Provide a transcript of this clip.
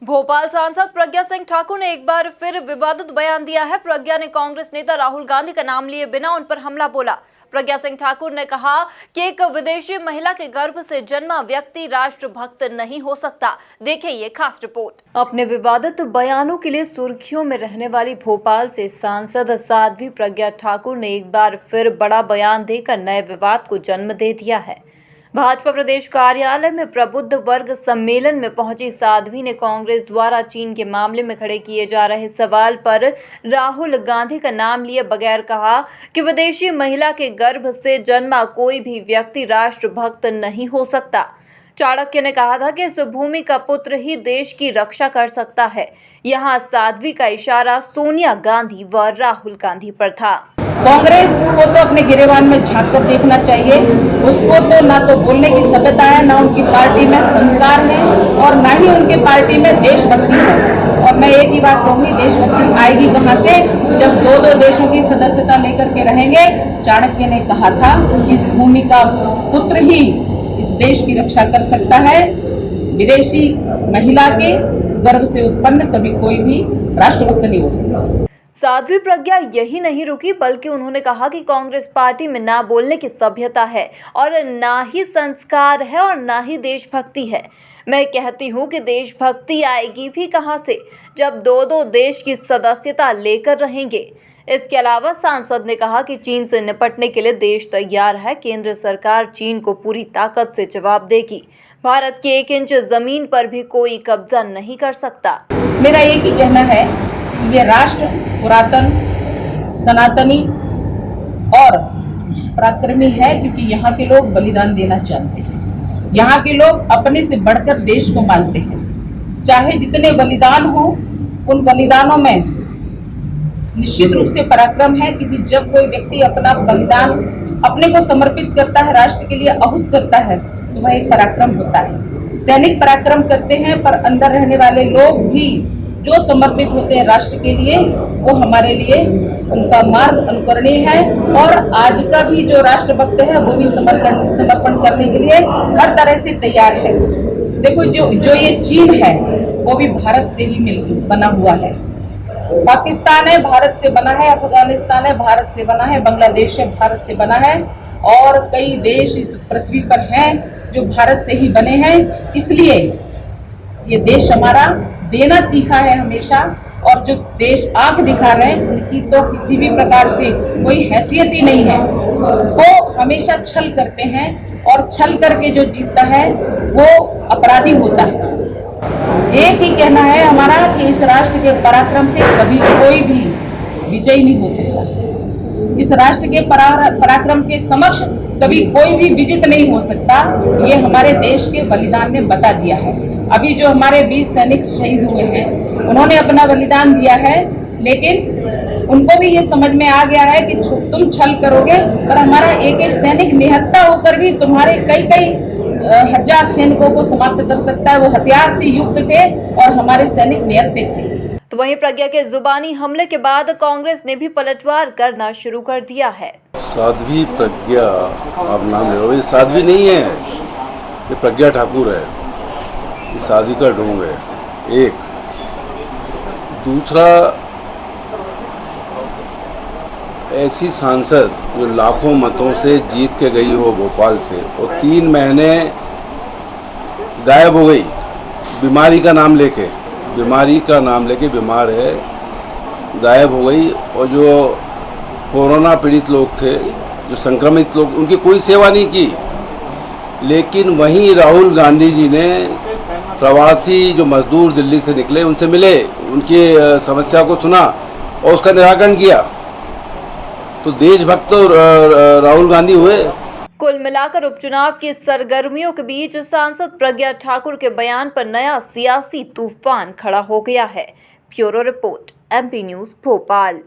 भोपाल सांसद प्रज्ञा सिंह ठाकुर ने एक बार फिर विवादित बयान दिया है। प्रज्ञा ने कांग्रेस नेता राहुल गांधी का नाम लिए बिना उन पर हमला बोला। प्रज्ञा सिंह ठाकुर ने कहा कि एक विदेशी महिला के गर्भ से जन्मा व्यक्ति राष्ट्रभक्त नहीं हो सकता। देखिए ये खास रिपोर्ट। अपने विवादित बयानों के लिए सुर्खियों में रहने वाली भोपाल से सांसद साध्वी प्रज्ञा ठाकुर ने एक बार फिर बड़ा बयान देकर नए विवाद को जन्म दे दिया है। भाजपा प्रदेश कार्यालय में प्रबुद्ध वर्ग सम्मेलन में पहुंची साध्वी ने कांग्रेस द्वारा चीन के मामले में खड़े किए जा रहे सवाल पर राहुल गांधी का नाम लिए बगैर कहा कि विदेशी महिला के गर्भ से जन्मा कोई भी व्यक्ति राष्ट्रभक्त नहीं हो सकता। चाणक्य ने कहा था कि इस भूमि का पुत्र ही देश की रक्षा कर सकता है। यहाँ साध्वी का इशारा सोनिया गांधी व राहुल गांधी पर था। कांग्रेस को तो अपने गिरेबान में झांक कर देखना चाहिए। उसको तो ना तो बोलने की सभ्यता है, ना उनकी पार्टी में संस्कार है और ना ही उनके पार्टी में देशभक्ति है। और मैं एक ही बात कहूंगी, देशभक्ति आएगी कहां से, जब दो देशों की सदस्यता लेकर के रहेंगे। चाणक्य ने कहा था इस भूमि का पुत्र ही इस देश की रक्षा कर सकता है। विदेशी महिला के गर्भ से उत्पन्न कभी कोई भी राष्ट्रभक्त नहीं हो सकता। साध्वी प्रज्ञा यही नहीं रुकी, बल्कि उन्होंने कहा कि कांग्रेस पार्टी में ना बोलने की सभ्यता है और ना ही संस्कार है और ना ही देशभक्ति है। मैं कहती हूँ कि देशभक्ति आएगी भी कहाँ से, जब दो देश की सदस्यता लेकर रहेंगे। इसके अलावा सांसद ने कहा कि चीन से निपटने के लिए देश तैयार है। केंद्र सरकार चीन को पूरी ताकत से जवाब देगी। भारत के 1 इंच जमीन पर भी कोई कब्जा नहीं कर सकता। मेरा एक ही कहना है, ये राष्ट्र पुरातन, सनातनी और पराक्रमी है, क्योंकि यहाँ के लोग बलिदान देना जानते हैं। यहाँ के लोग अपने से बढ़कर देश को मानते हैं। चाहे जितने बलिदान हो, उन बलिदानों में निश्चित रूप से पराक्रम है, क्योंकि जब कोई व्यक्ति अपना बलिदान अपने को समर्पित करता है, राष्ट्र के लिए आहूत करता है, तो वह एक पराक्रम होता है। सैनिक पराक्रम करते हैं, पर अंदर रहने वाले लोग भी जो समर्पित होते हैं राष्ट्र के लिए, वो हमारे लिए उनका मार्ग अनुकरणीय है। और आज का भी जो राष्ट्रभक्त है वो भी समर्पण करने के लिए हर तरह से तैयार है। देखो, जो ये चीन है वो भी भारत से ही मिलकर बना हुआ है। पाकिस्तान है, भारत से बना है। अफगानिस्तान है, भारत से बना है। बांग्लादेश है, भारत से बना है। और कई देश इस पृथ्वी पर हैं जो भारत से ही बने हैं। इसलिए ये देश हमारा देना सीखा है हमेशा, और जो देश आंख दिखा रहे हैं उनकी तो किसी भी प्रकार से कोई हैसियत ही नहीं है। वो हमेशा छल करते हैं और छल करके जो जीतता है वो अपराधी होता है। एक ही कहना है हमारा कि इस राष्ट्र के पराक्रम से कभी कोई भी विजयी नहीं हो सकता। इस राष्ट्र के पराक्रम के समक्ष कभी कोई भी विजित नहीं हो सकता। ये हमारे देश के बलिदान ने बता दिया है। अभी जो हमारे 20 सैनिक शहीद हुए हैं, उन्होंने अपना बलिदान दिया है, लेकिन उनको भी ये समझ में आ गया है कि तुम छल करोगे और हमारा एक सैनिक निहत्था होकर भी तुम्हारे कई हजार सैनिकों को समाप्त कर सकता है। वो हथियार से युक्त थे और हमारे सैनिक निहत्थे थे। तो वहीं प्रज्ञा के जुबानी हमले के बाद कांग्रेस ने भी पलटवार करना शुरू कर दिया है। साध्वी प्रज्ञा आप नाम ले रहे हो, ये साध्वी नहीं है, ये प्रज्ञा ठाकुर है। ये साध्वी का ढोंग है। एक दूसरा, ऐसी सांसद जो लाखों मतों से जीत के गई हो भोपाल से और 3 महीने गायब हो गई बीमारी का नाम लेके बीमार है, गायब हो गई। और जो कोरोना पीड़ित लोग थे, जो संक्रमित लोग, उनकी कोई सेवा नहीं की। लेकिन वहीं राहुल गांधी जी ने प्रवासी जो मजदूर दिल्ली से निकले उनसे मिले, उनकी समस्या को सुना और उसका निराकरण किया। तो देशभक्त राहुल गांधी हुए। कुल मिलाकर उपचुनाव की सरगर्मियों के बीच सांसद प्रज्ञा ठाकुर के बयान पर नया सियासी तूफान खड़ा हो गया है। Bureau report, MP news Bhopal.